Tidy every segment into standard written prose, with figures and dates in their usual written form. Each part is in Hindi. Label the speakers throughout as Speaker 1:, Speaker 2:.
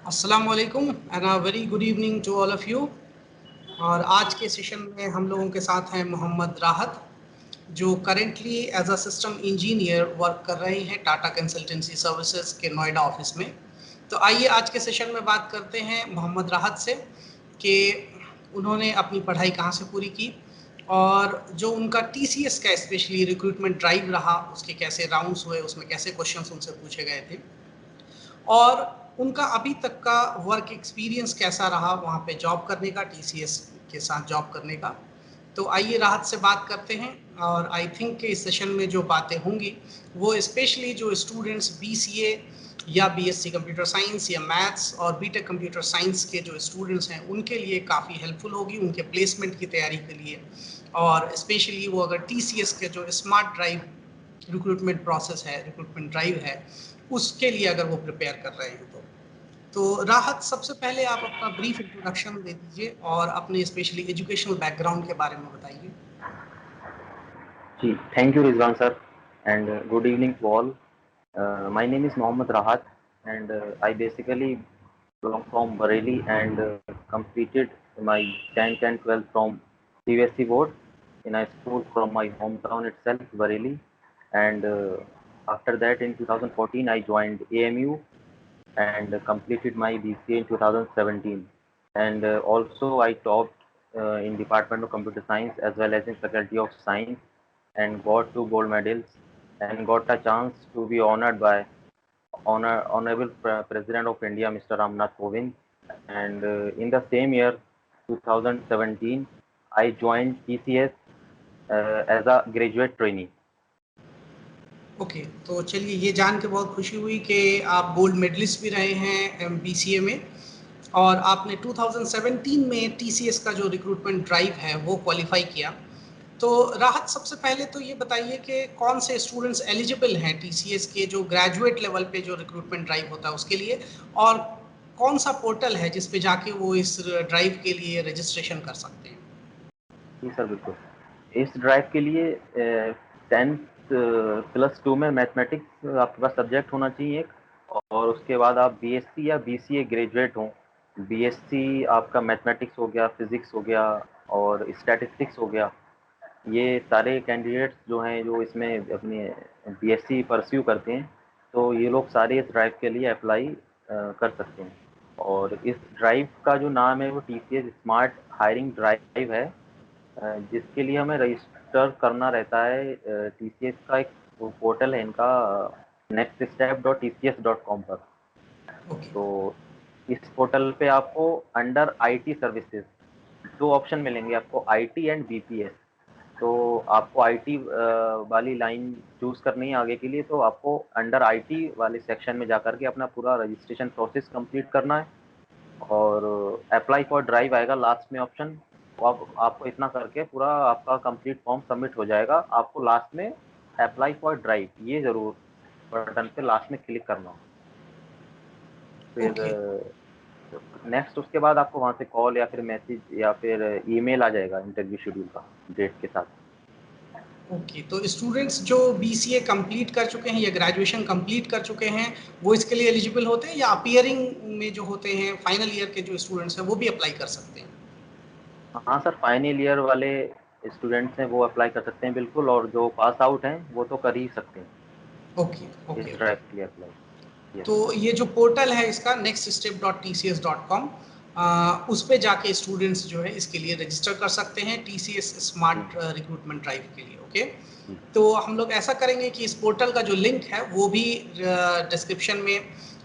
Speaker 1: अस्सलाम वालेकुम and a very good evening to all of you. और आज के सेशन में हम लोगों के साथ हैं मोहम्मद राहत, जो currently as a system engineer work कर रहे हैं टाटा कंसल्टेंसी सर्विसेज के नोएडा ऑफिस में। तो आइए आज के सेशन में बात करते हैं मोहम्मद राहत से कि उन्होंने अपनी पढ़ाई कहाँ से पूरी की और जो उनका टीसीएस का स्पेशली रिक्रूटमेंट ड्राइव रहा, उसके कैसे राउंड्स हुए, उसमें कैसे क्वेश्चंस उनसे पूछे गए थे और उनका अभी तक का वर्क एक्सपीरियंस कैसा रहा वहाँ पे जॉब करने का, टीसीएस के साथ जॉब करने का। तो आइए राहत से बात करते हैं। और आई थिंक कि इस सेशन में जो बातें होंगी वो स्पेशली जो स्टूडेंट्स बीसीए या बीएससी कंप्यूटर साइंस या मैथ्स और बीटेक कंप्यूटर साइंस के जो स्टूडेंट्स हैं उनके लिए काफ़ी हेल्पफुल होगी उनके प्लेसमेंट की तैयारी के लिए। और स्पेशली वो अगर टीसीएस के जो स्मार्ट ड्राइव रिक्रूटमेंट प्रोसेस है, रिक्रूटमेंट ड्राइव है, उसके लिए अगर वो प्रिपेयर कर रहे हैं तो राहत, सबसे पहले आप अपना ब्रीफ इंट्रोडक्शन दे दीजिए और अपने स्पेशली एजुकेशनल बैकग्राउंड के बारे में बताइए।
Speaker 2: जी, thank you Rizwan sir, and good evening to all. My name is Mohammad Rahat, and I basically belong from Bareilly and completed my 10th and 12th from CBSE board in a school from my hometown itself, Bareilly. And after that, in 2014, I joined AMU and completed my BCA in 2017. And also, I topped in Department of Computer Science as well as in Faculty of Science and got 2 gold medals and got a chance to be honored by Honorable President of India, Mr. Ramnath Kovind. And in the same year, 2017, I joined TCS as a graduate trainee.
Speaker 1: Okay, तो चलिए ये जान के बहुत खुशी हुई कि आप गोल्ड मेडलिस्ट भी रहे हैं बीसीए में और आपने 2017 में टीसीएस का जो रिक्रूटमेंट ड्राइव है वो क्वालिफाई किया। तो राहत, सबसे पहले तो ये बताइए कि कौन से स्टूडेंट्स एलिजिबल हैं टीसीएस के जो ग्रेजुएट लेवल पे जो रिक्रूटमेंट ड्राइव होता है उसके लिए, और कौन सा पोर्टल है जिस पे जाके वो इस ड्राइव के लिए रजिस्ट्रेशन कर सकते हैं?
Speaker 2: जी सर, बिल्कुल। इस ड्राइव के लिए 10th +2 में मैथमेटिक्स आपके पास सब्जेक्ट होना चाहिए एक, और उसके बाद आप बीएससी या बीसीए ग्रेजुएट हों। बीएससी आपका मैथमेटिक्स हो गया, फिजिक्स हो गया और स्टैटिस्टिक्स हो गया। ये सारे कैंडिडेट्स जो हैं, जो इसमें अपनी बीएससी परस्यू करते हैं, तो ये लोग सारे इस ड्राइव के लिए अप्लाई कर सकते हैं। और इस ड्राइव का जो नाम है वो टीसीएस स्मार्ट हायरिंग ड्राइव है, जिसके लिए हमें रजिस्टर करना रहता है टीसीएस का एक पोर्टल है इनका, nextstep.tcs.com पर।
Speaker 1: ओके।
Speaker 2: तो इस पोर्टल पे आपको अंडर आईटी सर्विसेज 2 ऑप्शन मिलेंगे आपको, आईटी एंड बीपीएस। तो आपको आईटी वाली लाइन चूज करनी है आगे के लिए, तो आपको अंडर आईटी वाले सेक्शन में जाकर के अपना पूरा रजिस्ट्रेशन प्रोसेस कंप्लीट करना है और अप्लाई फॉर ड्राइव आएगा लास्ट में ऑप्शन। तो आपको इतना करके पूरा आपका कंप्लीट फॉर्म सबमिट हो जाएगा। आपको लास्ट में अप्लाई फॉर ड्राइव ये जरूर बटन पे लास्ट में क्लिक करना हो। फिर
Speaker 1: ओके।
Speaker 2: नेक्स्ट उसके बाद आपको वहाँ से कॉल या फिर मैसेज या फिर ईमेल आ जाएगा इंटरव्यू शेड्यूल का डेट के साथ।
Speaker 1: ओके, तो स्टूडेंट्स जो बीसीए कंप्लीट कर चुके हैं या ग्रेजुएशन कंप्लीट कर चुके हैं वो इसके लिए एलिजिबल होते हैं, या अपीयरिंग में जो होते हैं फाइनल ईयर के जो स्टूडेंट्स हैं वो भी अप्लाई कर सकते हैं?
Speaker 2: हाँ सर, फाइनल ईयर वाले स्टूडेंट्स हैं वो अप्लाई कर सकते हैं बिल्कुल, और जो पास आउट हैं वो तो कर ही सकते हैं
Speaker 1: ओके ओके
Speaker 2: इस
Speaker 1: ओके।
Speaker 2: ड्राइव के लिए अप्लाई। यस।
Speaker 1: तो ये जो पोर्टल है इसका nextstep.tcs.com, उस पे जाके स्टूडेंट्स जो है इसके लिए रजिस्टर कर सकते हैं टीसीएस
Speaker 2: जी
Speaker 1: स्मार्ट रिक्रूटमेंट ड्राइव के लिए। ओके।
Speaker 2: जी।
Speaker 1: तो हम लोग ऐसा करेंगे कि इस पोर्टल का जो लिंक है वो भी डिस्क्रिप्शन में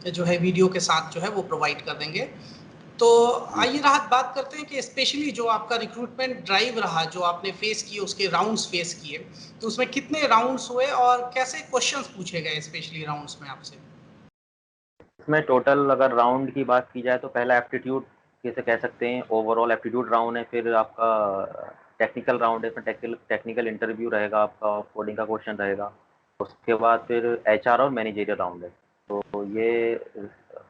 Speaker 1: जो है वीडियो के साथ जो है वो प्रोवाइड कर देंगे। तो
Speaker 2: जी
Speaker 1: आइए राहत, बात करते हैं कि स्पेशली जो आपका रिक्रूटमेंट ड्राइव रहा, जो आपने फेस किए, उसके राउंड्स फेस किए, तो उसमें कितने राउंड्स हुए और कैसे क्वेश्चंस पूछे गए स्पेशली राउंड्स में आपसे?
Speaker 2: इसमें टोटल अगर राउंड की बात की जाए तो पहला एप्टीट्यूड जैसे कह सकते हैं, ओवरऑल एप्टीट्यूड राउंड है। फिर आपका टेक्निकल राउंड है, फिर टेक्निकल इंटरव्यू रहेगा, आपका कोडिंग का क्वेश्चन रहेगा। उसके बाद फिर एचआर और मैनेजरियल राउंड है। तो ये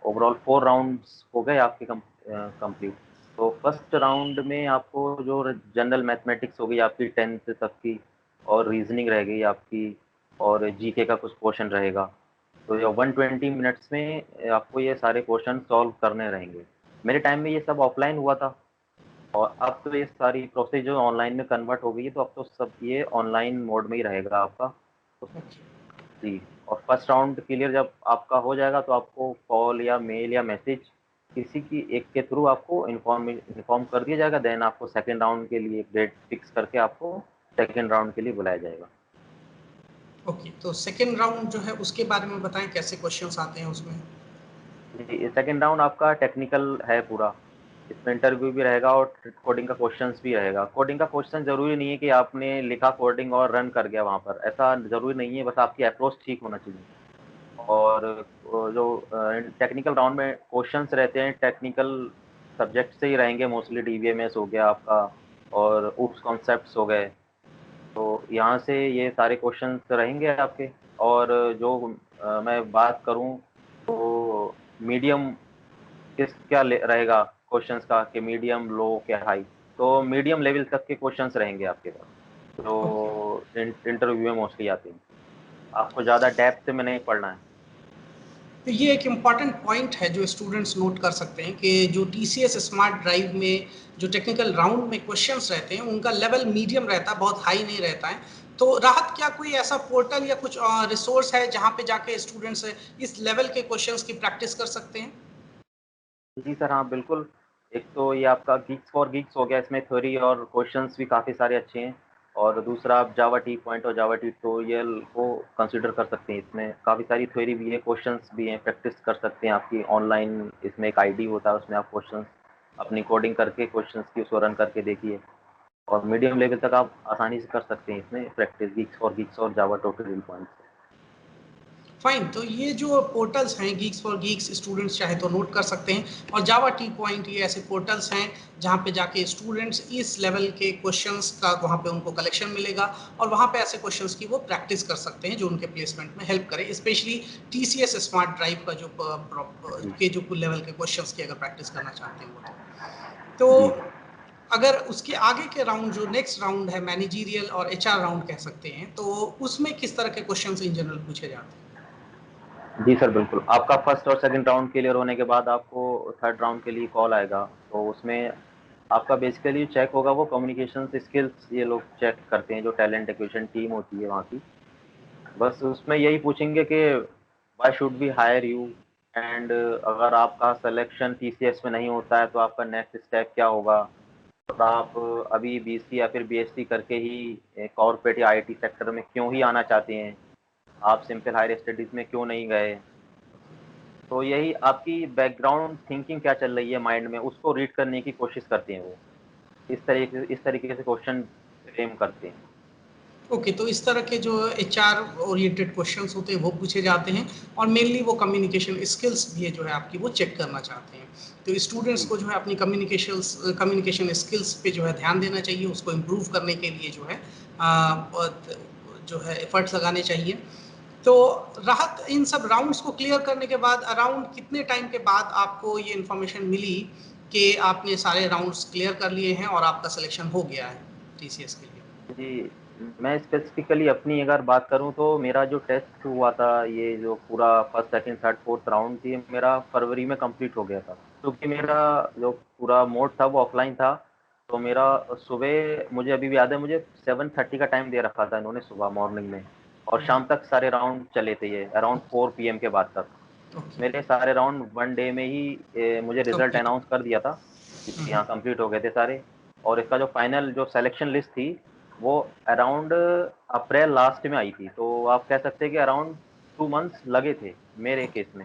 Speaker 2: ओवरऑल 4 राउंड्स हो गए आपके कंप्लीट। तो फर्स्ट राउंड में आपको जो जनरल मैथमेटिक्स हो गई आपकी 10th तक की, और रीजनिंग रह गई आपकी, और जीके का कुछ पोर्शन रहेगा। तो ये 120 मिनट्स में आपको ये सारे क्वेश्चन सॉल्व करने रहेंगे। मेरे टाइम में ये सब ऑफलाइन हुआ था और अब तो ये सारी प्रोसेस जो ऑनलाइन में कन्वर्ट हो गई है, तो अब तो सब ये ऑनलाइन मोड में ही रहेगा आपका। तो जी, और फर्स्ट राउंड क्लियर जब आपका हो जाएगा तो आपको कॉल या मेल या मैसेज किसी की एक के थ्रू आपको इन्फॉर्म कर दिया जाएगा। देन आपको सेकंड राउंड के लिए डेट फिक्स करके आपको सेकंड राउंड के लिए बुलाया जाएगा।
Speaker 1: ओके, तो सेकंड राउंड जो है उसके बारे में बताएं, कैसे क्वेश्चंस आते हैं उसमें?
Speaker 2: जी, सेकंड राउंड आपका टेक्निकल है पूरा। इसमें इंटरव्यू भी रहेगा और कोडिंग का क्वेश्चंस भी रहेगा। कोडिंग का क्वेश्चन ज़रूरी नहीं है कि आपने लिखा कोडिंग और रन कर गया वहाँ पर, ऐसा ज़रूरी नहीं है, बस आपकी अप्रोच ठीक होना चाहिए। और जो टेक्निकल राउंड में क्वेश्चंस रहते हैं, टेक्निकल सब्जेक्ट से ही रहेंगे मोस्टली। डीबीएमएस हो गया आपका और ऊप्स कॉन्सेप्ट्स हो गए। तो यहाँ से ये सारे क्वेश्चंस रहेंगे आपके। और जो मैं बात करूँ तो मीडियम किस क्या रहेगा क्वेश्चंस का, कि मीडियम, लो क्या हाई। तो मीडियम लेवल तक के क्वेश्चंस रहेंगे आपके पास,
Speaker 1: ओके,
Speaker 2: जो इंटरव्यू में मोस्टली आते हैं। आपको ज़्यादा डेप्थ में नहीं पढ़ना है।
Speaker 1: तो ये एक इम्पॉर्टेंट पॉइंट है जो स्टूडेंट्स नोट कर सकते हैं कि जो टीसीएस स्मार्ट ड्राइव में जो टेक्निकल राउंड में क्वेश्चंस रहते हैं उनका लेवल मीडियम रहता है, बहुत हाई नहीं रहता है। तो राहत, क्या कोई ऐसा पोर्टल या कुछ रिसोर्स है जहाँ पे जाके स्टूडेंट्स इस लेवल के क्वेश्चंस की प्रैक्टिस कर सकते हैं?
Speaker 2: जी सर, हाँ, बिल्कुल। एक तो ये आपका गीक्स फॉर गीक्स हो गया, इसमें थ्योरी और क्वेश्चंस भी काफ़ी सारे अच्छे हैं। और दूसरा आप जावा टी पॉइंट और जावा ट्यूटोरियल को कंसीडर कर सकते हैं। इसमें काफ़ी सारी थ्योरी भी है, क्वेश्चंस भी हैं, प्रैक्टिस कर सकते हैं आपकी ऑनलाइन। इसमें एक आईडी होता है, उसमें आप क्वेश्चंस अपनी कोडिंग करके क्वेश्चंस की उसको रन करके देखिए और मीडियम लेवल तक आप आसानी से कर सकते हैं इसमें प्रैक्टिस गीक्स और जावा ट्यूटोरियल पॉइंट से।
Speaker 1: फाइन, तो ये जो पोर्टल्स हैं गीक्स फॉर गीक्स, स्टूडेंट्स चाहे तो नोट कर सकते हैं। और जावा टी पॉइंट, ये ऐसे पोर्टल्स हैं जहाँ पे जाके स्टूडेंट्स इस लेवल के क्वेश्चंस का वहाँ पे उनको कलेक्शन मिलेगा और वहाँ पे ऐसे क्वेश्चंस की वो प्रैक्टिस कर सकते हैं जो उनके प्लेसमेंट में हेल्प करे, स्पेशली टीसीएस स्मार्ट ड्राइव का जो
Speaker 2: जी,
Speaker 1: के जो लेवल के क्वेश्चंस की अगर प्रैक्टिस करना चाहते हैं वो तो
Speaker 2: जी।
Speaker 1: अगर उसके आगे के राउंड, जो नेक्स्ट राउंड है मैनेजरियल और एचआर राउंड कह सकते हैं, तो उसमें किस तरह के क्वेश्चंस इन जनरल पूछे जाते हैं?
Speaker 2: जी सर, बिल्कुल। आपका फर्स्ट और सेकंड राउंड क्लियर होने के बाद आपको थर्ड राउंड के लिए कॉल आएगा। तो उसमें आपका बेसिकली चेक होगा वो कम्युनिकेशन स्किल्स, ये लोग चेक करते हैं, जो टैलेंट एक्विजिशन टीम होती है वहाँ की। बस उसमें यही पूछेंगे कि why should we hire you, and अगर आपका सिलेक्शन टीसीएस में नहीं होता है तो आपका नेक्स्ट स्टेप क्या होगा। और आप अभी बीसी या फिर बीएससी करके ही कॉर्पोरेट या आईटी सेक्टर में क्यों ही आना चाहते हैं, आप सिंपल हायर स्टडीज़ में क्यों नहीं गए। तो यही आपकी बैकग्राउंड थिंकिंग क्या चल रही है माइंड में, उसको रीड करने की कोशिश करते हैं वो। इस तरीके से क्वेश्चन फ्रेम करते हैं।
Speaker 1: ओके, तो इस तरह के जो एचआर ओरिएंटेड क्वेश्चंस होते हैं वो पूछे जाते हैं और मेनली वो कम्युनिकेशन स्किल्स भी है जो है आपकी, वो चेक करना चाहते हैं। तो स्टूडेंट्स
Speaker 2: जी,
Speaker 1: को जो है अपनी कम्युनिकेशन स्किल्स पे जो है ध्यान देना चाहिए, उसको इम्प्रूव करने के लिए जो है जो है एफर्ट्स लगाने चाहिए। तो राहत, इन सब राउंड्स को क्लियर करने के बाद अराउंड कितने टाइम के बाद आपको ये इन्फॉर्मेशन मिली कि आपने सारे राउंड्स क्लियर कर लिए हैं और आपका सिलेक्शन हो गया है टीसीएस के लिए?
Speaker 2: जी, मैं स्पेसिफिकली अपनी अगर बात करूँ तो मेरा जो टेस्ट हुआ था, ये जो पूरा first, second, third, fourth round थी, मेरा फरवरी में कंप्लीट हो गया था। क्योंकि मेरा जो पूरा मोड था वो ऑफलाइन था। तो मेरा सुबह, मुझे अभी भी याद है, मुझे 7:30 का टाइम दे रखा था इन्होंने सुबह मॉर्निंग में, और शाम तक सारे राउंड चले थे ये अराउंड 4 पीएम के बाद तक।
Speaker 1: ओके,
Speaker 2: मेरे सारे राउंड वन डे में ही मुझे रिजल्ट
Speaker 1: कंप्लीट।
Speaker 2: अनाउंस कर दिया था कि हाँ, कंप्लीट हो गए थे सारे। और इसका जो फाइनल जो सिलेक्शन लिस्ट थी वो अराउंड अप्रैल लास्ट में आई थी। तो आप कह सकते हैं कि अराउंड 2 मंथ्स लगे थे मेरे केस में।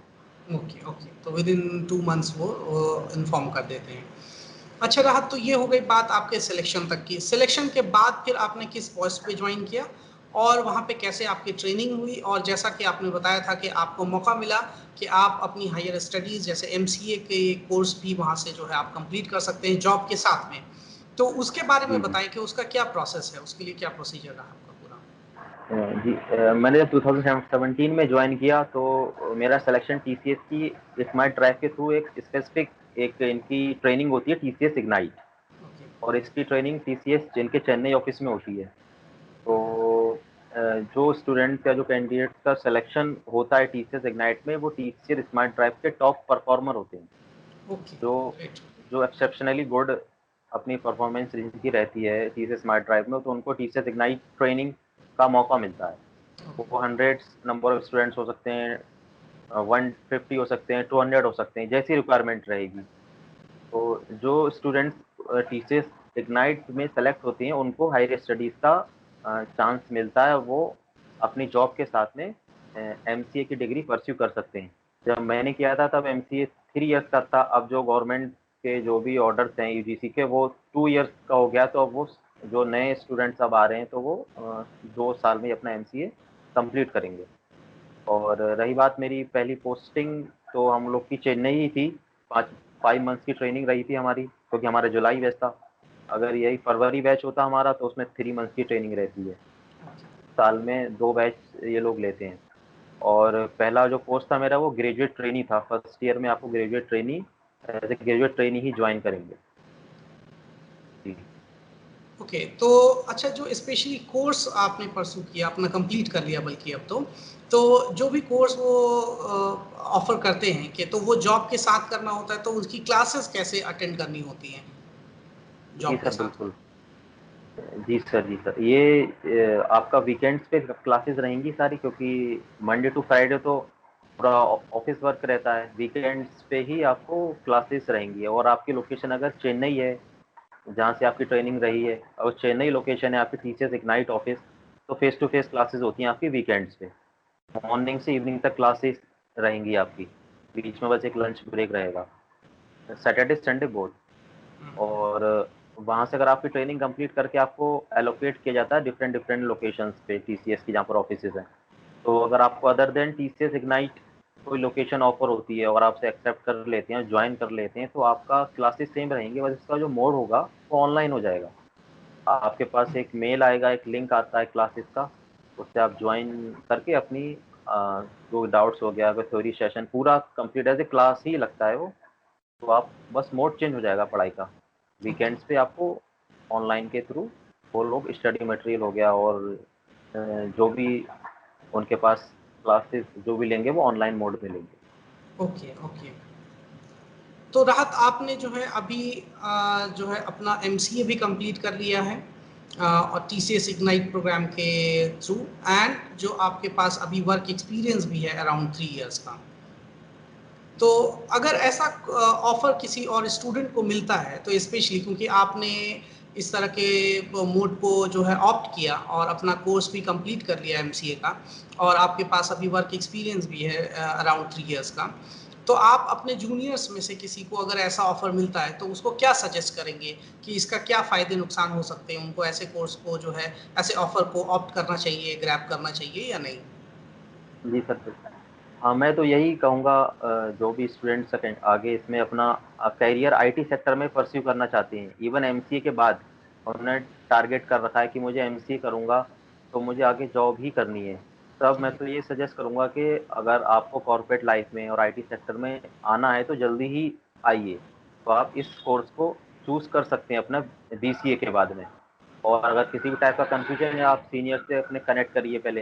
Speaker 1: ओके, ओके, तो विद इन 2 मंथ्स वो इन्फॉर्म कर देते हैं। अच्छा रहा, तो ये हो गई बात आपके सिलेक्शन तक की। सिलेक्शन के बाद फिर आपने किस पोस्ट पे ज्वाइन किया और वहाँ पे कैसे आपकी ट्रेनिंग हुई? और जैसा कि आपने बताया था कि आपको मौका मिला कि आप अपनी हायर स्टडीज़ जैसे एमसीए के कोर्स भी वहाँ से जो है आप कंप्लीट कर सकते हैं जॉब के साथ में। तो उसके बारे में
Speaker 2: जी, जी।
Speaker 1: बताएँ कि उसका क्या प्रोसेस है? उसके लिए क्या प्रोसीजर रहा आपका पूरा?
Speaker 2: जी, मैंने जब 2017 में ज्वाइन किया तो मेरा सिलेक्शन टीसीएस की स्मार्ट ड्राइव के थ्रू एक स्पेसिफिक एक इनकी ट्रेनिंग होती है, टीसीएस इग्नाइट।
Speaker 1: ओके,
Speaker 2: और इसकी ट्रेनिंग टीसीएस जिनके चेन्नई ऑफिस में होती है। तो जो स्टूडेंट या जो कैंडिडेट का सिलेक्शन होता है टीसीएस इग्नाइट में, वो टीसीएस स्मार्ट ड्राइव के टॉप परफॉर्मर होते हैं।
Speaker 1: ओके,
Speaker 2: जो
Speaker 1: ग्रेट।
Speaker 2: जो एक्सेप्शनली गुड अपनी परफॉर्मेंस जिनकी रहती है टीसीएस स्मार्ट ड्राइव में, तो उनको टीसीएस इग्नाइट ट्रेनिंग का मौका मिलता है। वो 100 नंबर ऑफ स्टूडेंट्स हो सकते हैं, 150 हो सकते हैं, 200 हो सकते हैं, जैसी रिक्वायरमेंट रहेगी। तो जो स्टूडेंट्स टीसीएस इग्नाइट में सेलेक्ट होते हैं, उनको हायर स्टडीज़ का चांस मिलता है। वो अपनी जॉब के साथ में एमसीए की डिग्री परस्यू कर सकते हैं। जब मैंने किया था तब एमसीए 3 इयर्स का था। अब जो गवर्नमेंट के जो भी ऑर्डर्स हैं यूजीसी के, वो 2 इयर्स का हो गया। तो अब वो जो नए स्टूडेंट्स अब आ रहे हैं, तो वो 2 साल में अपना एमसीए कंप्लीट करेंगे। और रही बात मेरी पहली पोस्टिंग, तो हम लोग की चेन्नई ही थी। 5 मंथ्स की ट्रेनिंग रही थी हमारी, क्योंकि हमारा जुलाई बैच था। अगर यही फरवरी बैच होता हमारा, तो उसमें 3 मंथ्स की ट्रेनिंग रहती है। साल में 2 बैच ये लोग लेते हैं। और पहला जो कोर्स था मेरा, वो ग्रेजुएट ट्रेनी था। फर्स्ट ईयर में आपको graduate trainee as a graduate trainee ही ज्वाइन करेंगे। जी।
Speaker 1: ओके, तो अच्छा, जो स्पेशली कोर्स आपने परस्यू किया, अपना कंप्लीट कर लिया बल्कि अब तो जो भी कोर्स वो ऑफर करते हैं कि तो वो जॉब के साथ करना होता है, तो उसकी क्लासेस कैसे अटेंड करनी होती हैं
Speaker 2: जी
Speaker 1: जॉब के
Speaker 2: सर,
Speaker 1: साथ?
Speaker 2: बिल्कुल। जी सर, जी सर। ये आपका वीकेंड्स पे क्लासेस रहेंगी सारी, क्योंकि मंडे टू फ्राइडे तो पूरा ऑफिस वर्क रहता है। वीकेंड्स पे ही आपको क्लासेस रहेंगी। और आपकी लोकेशन अगर चेन्नई है, जहाँ से आपकी ट्रेनिंग रही है, और चेन्नई लोकेशन है आपकी टीसीएस इग्नाइट ऑफिस, तो फेस टू फेस क्लासेस होती हैं आपकी वीकेंड्स पे। मॉर्निंग से इवनिंग तक क्लासेस रहेंगी आपकी। बीच में बस एक लंच ब्रेक रहेगा, सैटरडे संडे बोथ। और वहाँ से अगर आपकी ट्रेनिंग कंप्लीट करके आपको एलोकेट किया जाता है डिफरेंट डिफरेंट लोकेशंस पे टीसीएस की, जहाँ पर ऑफिसेज हैं। तो अगर आपको अदर देन टीसीएस इग्नाइट कोई लोकेशन ऑफर होती है और आपसे एक्सेप्ट कर लेते हैं, ज्वाइन कर लेते हैं, तो आपका क्लासेस सेम रहेंगे, बस इसका जो मोड होगा वो ऑनलाइन हो जाएगा। आपके पास एक मेल आएगा, एक लिंक आता है क्लासेस का, उससे आप ज्वाइन करके अपनी जो डाउट्स हो गया, अगर थ्योरी सेशन पूरा कंप्लीट एज ए क्लास ही लगता है वो, तो आप बस मोड चेंज हो जाएगा पढ़ाई का।
Speaker 1: ओके,
Speaker 2: वीकेंड्स पे आपको ऑनलाइन के थ्रू वो लोग स्टडी मटेरियल हो गया और जो भी उनके पास क्लासेस जो भी लेंगे वो ऑनलाइन मोड में लेंगे।
Speaker 1: Okay, okay. तो राहत, आपने जो है अभी जो है अपना एमसीए भी कंप्लीट कर लिया है और टीसीएस इग्नाइट प्रोग्राम के थ्रू, एंड जो आपके पास अभी वर्क एक्सपीरियंस भी है अराउंड 3 इयर्स का। तो अगर ऐसा ऑफर किसी और स्टूडेंट को मिलता है, तो स्पेशली क्योंकि आपने इस तरह के मोड को जो है ऑप्ट किया और अपना कोर्स भी कंप्लीट कर लिया एमसीए का, और आपके पास अभी वर्क एक्सपीरियंस भी है अराउंड 3 इयर्स का, तो आप अपने जूनियर्स में से किसी को अगर ऐसा ऑफर मिलता है, तो उसको क्या सजेस्ट करेंगे कि इसका क्या फ़ायदे नुकसान हो सकते हैं? उनको ऐसे कोर्स को जो है, ऐसे ऑफर को ऑप्ट करना चाहिए, ग्रैब करना चाहिए या नहीं?
Speaker 2: जी सर, बिल्कुल। हाँ, मैं तो यही कहूँगा, जो भी स्टूडेंट्स आगे इसमें अपना करियर आईटी सेक्टर में परस्यू करना चाहते हैं, इवन एमसीए के बाद उन्होंने टारगेट कर रखा है कि मुझे एमसीए करूँगा तो मुझे आगे जॉब ही करनी है। तब मैं
Speaker 1: ओके,
Speaker 2: तो ये सजेस्ट करूँगा कि अगर आपको कॉर्पोरेट लाइफ में और आईटी सेक्टर में आना है तो जल्दी ही आइए। तो आप इस कोर्स को चूज़ कर सकते हैं अपना बीसीए के बाद में। और अगर किसी भी टाइप का कन्फ्यूजन है, आप सीनियर से अपने कनेक्ट करिए पहले,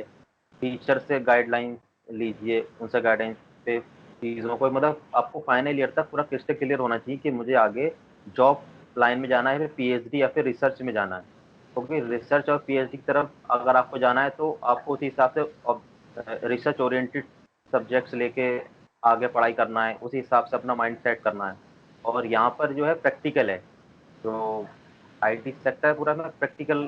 Speaker 2: टीचर से गाइडलाइन लीजिए, उनसे गाइडेंस पे चीज़ों को, मतलब आपको फाइनल ईयर तक पूरा क्रिस्टल क्लियर होना चाहिए कि मुझे आगे जॉब लाइन में जाना है, फिर पीएचडी या फिर रिसर्च में जाना है। क्योंकि रिसर्च और पीएचडी की तरफ अगर आपको जाना है, तो आपको उसी हिसाब से रिसर्च ओरिएंटेड सब्जेक्ट्स लेके आगे पढ़ाई करना है, उसी हिसाब से अपना माइंड सेट करना है। और यहाँ पर जो है प्रैक्टिकल है, जो आईटी सेक्टर पूरा में प्रैक्टिकल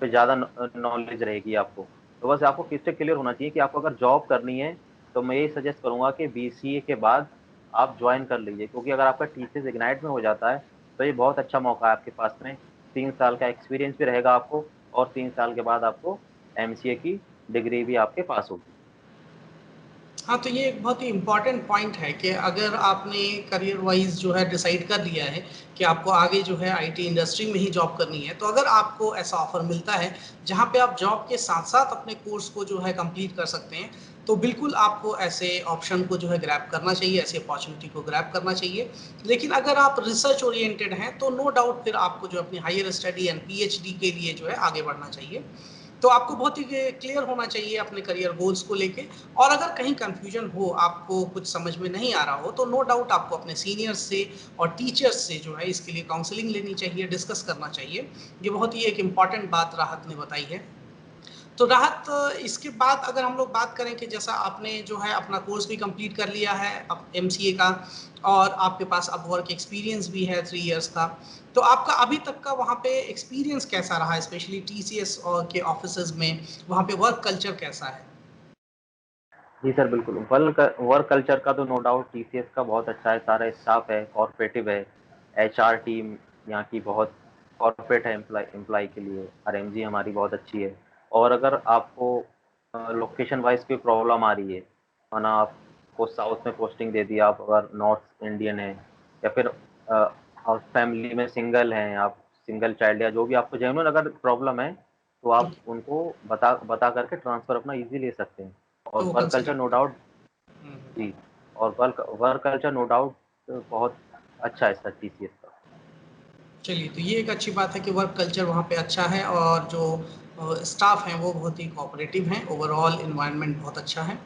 Speaker 2: पे ज़्यादा नॉलेज रहेगी आपको। तो बस आपको किससे क्लियर होना चाहिए कि आपको अगर जॉब करनी है, तो मैं यही सजेस्ट करूँगा कि बीसीए के बाद आप ज्वाइन कर लीजिए, क्योंकि अगर आपका टीसीएस इग्नाइट में हो जाता है, तो ये बहुत अच्छा मौका है आपके पास में। 3 साल का एक्सपीरियंस भी रहेगा आपको, और 3 साल के बाद आपको एमसीए की डिग्री भी आपके पास होगी।
Speaker 1: हाँ, तो ये एक बहुत ही इम्पॉर्टेंट पॉइंट है कि अगर आपने करियर वाइज जो है डिसाइड कर लिया है कि आपको आगे जो है आईटी इंडस्ट्री में ही जॉब करनी है, तो अगर आपको ऐसा ऑफर मिलता है जहाँ पे आप जॉब के साथ साथ अपने कोर्स को जो है कंप्लीट कर सकते हैं, तो बिल्कुल आपको ऐसे ऑप्शन को जो है ग्रैब करना चाहिए, ऐसी अपॉर्चुनिटी को ग्रैब करना चाहिए। लेकिन अगर आप रिसर्च ओरिएंटेड हैं, तो नो डाउट फिर आपको जो अपनी हायर स्टडी एंड पीएचडी के लिए जो है आगे बढ़ना चाहिए। तो आपको बहुत ही क्लियर होना चाहिए अपने करियर गोल्स को लेके। और अगर कहीं कंफ्यूजन हो, आपको कुछ समझ में नहीं आ रहा हो, तो नो डाउट आपको अपने सीनियर्स से और टीचर्स से जो है इसके लिए काउंसलिंग लेनी चाहिए, डिस्कस करना चाहिए। ये बहुत ही एक इम्पॉर्टेंट बात राहत ने बताई है। तो राहत, इसके बाद अगर हम लोग बात करें कि जैसा आपने जो है अपना कोर्स भी कंप्लीट कर लिया है अब एमसीए का, और आपके पास अब वर्क एक्सपीरियंस भी है 3 इयर्स का, तो आपका अभी तक का वहाँ पे एक्सपीरियंस कैसा रहा, स्पेशली टीसीएस और के ऑफिसेज में, वहाँ पे वर्क कल्चर कैसा है?
Speaker 2: जी सर, बिल्कुल। वर्क कल्चर का तो नो डाउट टीसीएस का बहुत अच्छा है, सारा स्टाफ है, कॉर्पोरेटिव है, एचआर टीम यहाँ की बहुत कॉर्पोरेट है एम्प्लॉय के लिए, आरएमजी हमारी बहुत अच्छी है। और अगर आपको लोकेशन वाइज कोई प्रॉब्लम आ रही है, माना आपको साउथ में पोस्टिंग दे दी, आप अगर नॉर्थ इंडियन है या फिर आप फैमिली में सिंगल हैं, आप सिंगल चाइल्ड या जो भी आपको जेन्युइन अगर प्रॉब्लम है, तो आप उनको बता करके ट्रांसफ़र अपना ईज़ी ले सकते हैं। और
Speaker 1: तो
Speaker 2: work culture
Speaker 1: consider
Speaker 2: no doubt,
Speaker 1: hmm.
Speaker 2: जी, और वर्क कल्चर नो डाउट बहुत अच्छा है सर टीसीएस का।
Speaker 1: चलिए, तो ये एक अच्छी बात है कि वर्क कल्चर वहाँ पे अच्छा है, और जो स्टाफ हैं वो बहुत ही कोऑपरेटिव हैं, ओवरऑल एनवायरनमेंट बहुत अच्छा है।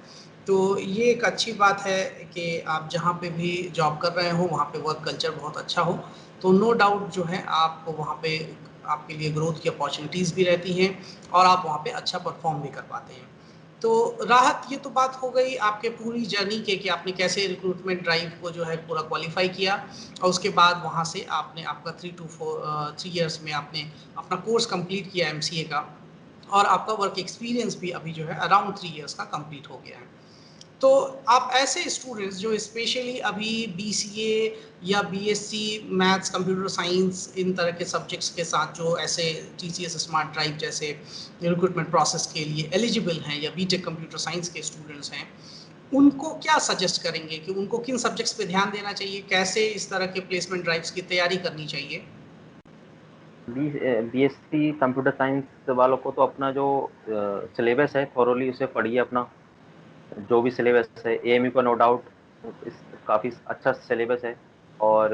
Speaker 1: तो ये एक अच्छी बात है कि आप जहाँ पे भी जॉब कर रहे हो वहाँ पे वर्क कल्चर बहुत अच्छा हो, तो नो डाउट जो है आपको वहाँ पे आपके लिए ग्रोथ की अपॉर्चुनिटीज़ भी रहती हैं, और आप वहाँ पे अच्छा परफॉर्म भी कर पाते हैं। तो राहत, ये तो बात हो गई आपके पूरी जर्नी के कि आपने कैसे रिक्रूटमेंट ड्राइव को जो है पूरा क्वालिफाई किया, और उसके बाद वहाँ से आपने आपका 3 इयर्स में आपने अपना कोर्स कंप्लीट किया एमसीए का, और आपका वर्क एक्सपीरियंस भी अभी जो है अराउंड 3 इयर्स का कंप्लीट हो गया है। तो आप ऐसे स्टूडेंट्स जो स्पेशली अभी बीसीए या बीएससी मैथ्स, कंप्यूटर साइंस, इन तरह के सब्जेक्ट्स के साथ जो ऐसे टीसीएस स्मार्ट ड्राइव जैसे रिक्रूटमेंट प्रोसेस के लिए एलिजिबल हैं, या बीटेक कंप्यूटर साइंस के स्टूडेंट्स हैं, उनको क्या सजेस्ट करेंगे कि उनको किन सब्जेक्ट्स पे ध्यान देना चाहिए, कैसे इस तरह के प्लेसमेंट ड्राइव्स की तैयारी करनी चाहिए?
Speaker 2: बीएससी कंप्यूटर साइंस वालों को तो अपना जो सिलेबस है थॉरोली उसे पढ़िए, अपना जो भी सिलेबस है एएमयू का नो डाउट इस काफ़ी अच्छा सिलेबस है। और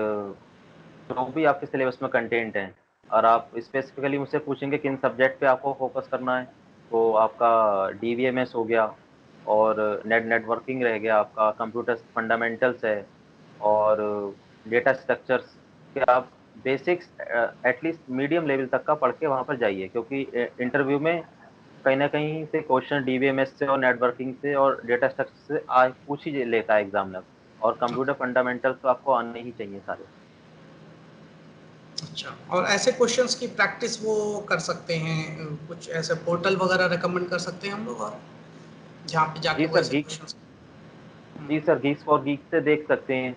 Speaker 2: जो भी आपके सिलेबस में कंटेंट है, और आप स्पेसिफिकली मुझसे पूछेंगे किन सब्जेक्ट पे आपको फोकस करना है, तो आपका डीवीएमएस हो गया, और नेटवर्किंग रह गया, आपका कंप्यूटर फंडामेंटल्स है, और डेटा स्ट्रक्चर्स के आप बेसिक्स एटलीस्ट मीडियम लेवल तक का पढ़ के वहाँ पर जाइए, क्योंकि इंटरव्यू में कहीं ना कहीं से क्वेश्चन डीबीएमएस से और नेटवर्किंग से और डेटा स्ट्रक्चर से पूछ ही लेता है एग्जामिनर। और कंप्यूटर फंडामेंटल्स तो आपको आने ही चाहिए सारे।
Speaker 1: अच्छा, और ऐसे क्वेश्चंस की प्रैक्टिस वो कर सकते हैं, कुछ ऐसे पोर्टल वगैरह रेकमेंड कर सकते हैं हम लोग, और जहाँ पे जाके
Speaker 2: जी
Speaker 1: वो
Speaker 2: सर,
Speaker 1: ऐसे क्वेश्चंस।
Speaker 2: जी सर, गीक्स फॉर गीक से देख सकते हैं,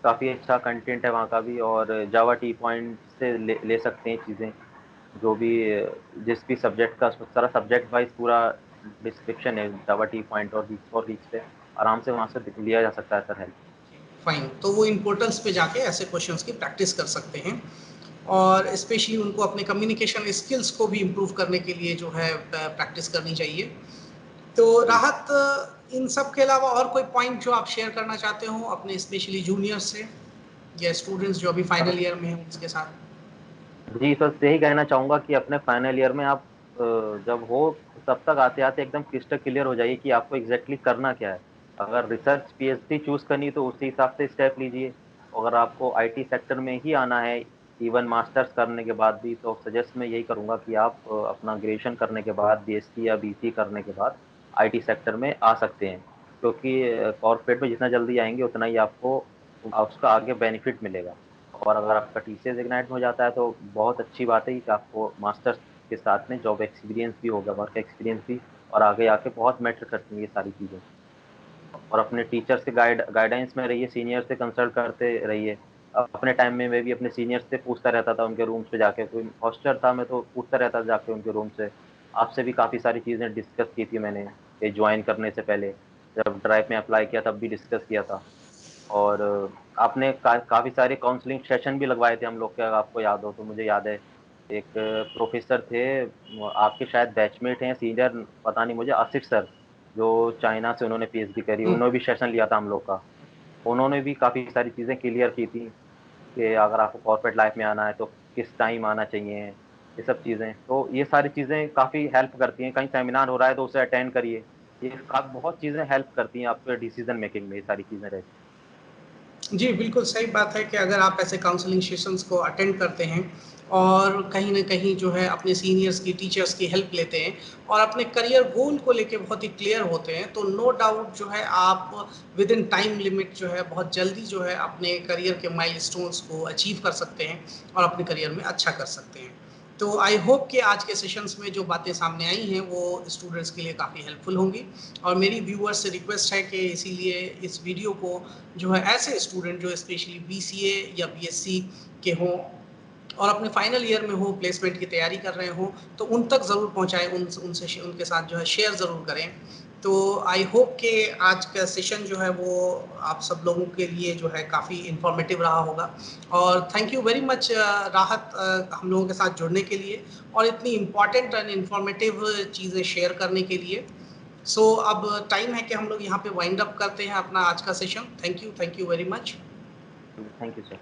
Speaker 2: काफ़ी अच्छा कंटेंट है वहाँ का भी। और जावा टी पॉइंट से ले सकते हैं चीज़ें, जो भी जिस भी सब्जेक्ट का सारा सब्जेक्ट वाइज पूरा डिस्क्रिप्शन है जावा टी पॉइंट और गीक्स फॉर गीक्स पे, आराम से वहाँ से लिया जा सकता है सर हेल्प।
Speaker 1: फाइन, तो वो इन पोर्टल्स पे जाके ऐसे क्वेश्चंस की प्रैक्टिस कर सकते हैं, और स्पेशली उनको अपने कम्युनिकेशन स्किल्स को भी इम्प्रूव करने के लिए जो है प्रैक्टिस करनी चाहिए। तो
Speaker 2: जी
Speaker 1: राहत, इन सब के अलावा और कोई पॉइंट जो आप शेयर करना चाहते हो अपने स्पेशली जूनियर्स से, या स्टूडेंट्स जो अभी
Speaker 2: सर,
Speaker 1: फाइनल ईयर में हैं उसके साथ?
Speaker 2: जी सर, यही कहना चाहूँगा कि अपने फाइनल ईयर में आप जब हो तब तक आते आते एकदम क्रिस्टल क्लियर हो जाइए कि आपको एग्जैक्टली करना क्या है। अगर रिसर्च पीएचडी चूज करनी तो उसी हिसाब से स्टेप लीजिए। अगर आपको आईटी सेक्टर में ही आना है इवन मास्टर्स करने के बाद भी, तो सजेस्ट मैं यही करूँगा कि आप अपना ग्रेजुएशन करने के बाद बीएससी या बीसी करने के बाद आईटी सेक्टर में आ सकते हैं, क्योंकि कॉर्पोरेट में जितना जल्दी आएंगे उतना ही आपको उसका आगे बेनिफिट मिलेगा। और अगर आपका टीसीएस इग्नाइट में हो जाता है तो बहुत अच्छी बात है कि आपको मास्टर्स के साथ में जॉब एक्सपीरियंस भी होगा, वर्क एक्सपीरियंस भी, और आगे आके बहुत मैटर करती हैं ये सारी चीज़ें। और अपने टीचर से गाइडेंस में रहिए, सीनियर से कंसल्ट करते रहिए। अपने टाइम में मैं भी अपने सीनियर से पूछता रहता था उनके रूम्स पे जाके, कोई हॉस्टल था मैं तो पूछता रहता था जाके उनके रूम से। आपसे भी काफ़ी सारी चीज़ें डिस्कस की थी मैंने ये ज्वाइन करने से पहले, जब ड्राइव में अप्लाई किया तब भी डिस्कस किया था। और आपने काफ़ी सारे काउंसलिंग सेशन भी लगवाए थे हम लोग के, अगर आपको याद हो तो। मुझे याद है एक प्रोफेसर थे, आपके शायद बैचमेट हैं सीनियर, पता नहीं मुझे, आसिफ सर, जो चाइना से उन्होंने पीएचडी करी,
Speaker 1: हम्म।
Speaker 2: उन्होंने भी सेशन लिया था हम लोग का। उन्होंने भी काफ़ी सारी चीज़ें क्लियर की थी कि अगर आपको कॉर्पोरेट लाइफ में आना है तो किस टाइम आना चाहिए, ये सब चीज़ें। तो ये सारी चीज़ें काफ़ी हेल्प करती हैं, कहीं सेमिनार हो रहा है तो उसे अटेंड करिए। ये बहुत चीज़ें हेल्प करती हैं आपके डिसीज़न मेकिंग में, ये सारी चीज़ें रहती हैं।
Speaker 1: जी, बिल्कुल सही बात है कि अगर आप ऐसे काउंसलिंग सेशंस को अटेंड करते हैं और कहीं न कहीं जो है अपने सीनियर्स की, टीचर्स की हेल्प लेते हैं और अपने करियर गोल को लेके बहुत ही क्लियर होते हैं, तो नो डाउट जो है आप विद इन टाइम लिमिट जो है बहुत जल्दी जो है अपने करियर के माइलस्टोन्स को अचीव कर सकते हैं और अपने करियर में अच्छा कर सकते हैं। तो आई होप कि आज के सेशंस में जो बातें सामने आई हैं वो स्टूडेंट्स के लिए काफ़ी हेल्पफुल होंगी और मेरी व्यूअर्स से रिक्वेस्ट है कि इसीलिए इस वीडियो को जो है ऐसे स्टूडेंट जो स्पेशली बीसीए या बीएससी के हों और अपने फाइनल ईयर में हो, प्लेसमेंट की तैयारी कर रहे हों, तो उन तक ज़रूर पहुँचाएँ, उनसे उनके साथ जो है शेयर ज़रूर करें। तो आई होप कि आज का सेशन जो है वो आप सब लोगों के लिए जो है काफ़ी इन्फॉर्मेटिव रहा होगा और थैंक यू वेरी मच राहत हम लोगों के साथ जुड़ने के लिए और इतनी इम्पॉर्टेंट एंड इन्फॉर्मेटिव चीज़ें शेयर करने के लिए। सो अब टाइम है कि हम लोग यहाँ पे वाइंड अप करते हैं अपना आज का session. Thank you very much.
Speaker 2: Thank you sir.